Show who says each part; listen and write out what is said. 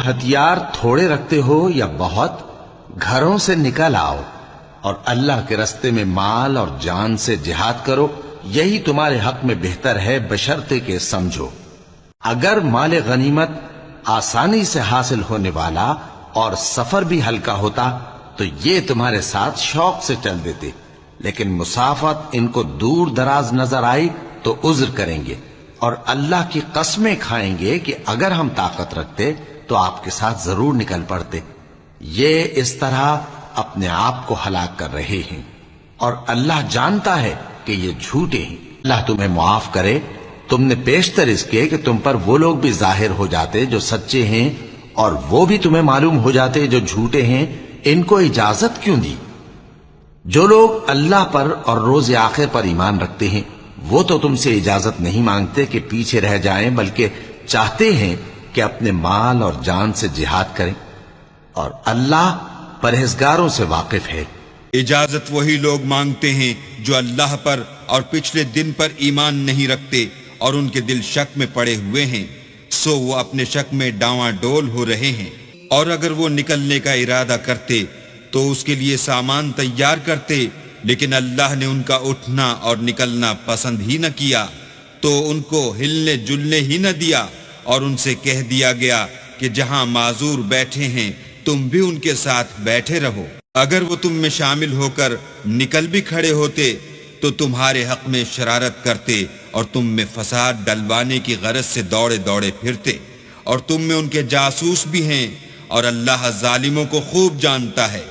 Speaker 1: ہتھیار تھوڑے رکھتے ہو یا بہت، گھروں سے نکل آؤ اور اللہ کے رستے میں مال اور جان سے جہاد کرو، یہی تمہارے حق میں بہتر ہے، بشرطے کہ سمجھو۔ اگر مال غنیمت آسانی سے حاصل ہونے والا اور سفر بھی ہلکا ہوتا تو یہ تمہارے ساتھ شوق سے چل دیتے، لیکن مسافت ان کو دور دراز نظر آئی تو عذر کریں گے، اور اللہ کی قسمیں کھائیں گے کہ اگر ہم طاقت رکھتے تو آپ کے ساتھ ضرور نکل پڑتے۔ یہ اس طرح اپنے آپ کو ہلاک کر رہے ہیں، اور اللہ جانتا ہے کہ یہ جھوٹے ہیں۔ اللہ تمہیں معاف کرے، تم نے پیشتر اس کے کہ تم پر وہ لوگ بھی ظاہر ہو جاتے جو سچے ہیں، اور وہ بھی تمہیں معلوم ہو جاتے جو جھوٹے ہیں۔ ان کو اجازت کیوں دی؟ جو لوگ اللہ پر اور روز آخر پر ایمان رکھتے ہیں وہ تو تم سے اجازت نہیں مانگتے کہ پیچھے رہ جائیں، بلکہ چاہتے ہیں کہ اپنے مال اور جان سے جہاد کریں، اور اللہ پرہیزگاروں سے واقف ہے۔
Speaker 2: اجازت وہی لوگ مانگتے ہیں جو اللہ پر اور پچھلے دن پر ایمان نہیں رکھتے اور ان کے دل شک میں پڑے ہوئے ہیں، سو وہ اپنے شک میں ڈاواں ڈول ہو رہے ہیں۔ اور اگر وہ نکلنے کا ارادہ کرتے تو اس کے لیے سامان تیار کرتے، لیکن اللہ نے ان کا اٹھنا اور نکلنا پسند ہی نہ کیا، تو ان کو ہلنے جلنے ہی نہ دیا، اور ان سے کہہ دیا گیا کہ جہاں معذور بیٹھے ہیں تم بھی ان کے ساتھ بیٹھے رہو۔ اگر وہ تم میں شامل ہو کر نکل بھی کھڑے ہوتے تو تمہارے حق میں شرارت کرتے اور تم میں فساد ڈلوانے کی غرض سے دوڑے دوڑے پھرتے، اور تم میں ان کے جاسوس بھی ہیں، اور اللہ ظالموں کو خوب جانتا ہے۔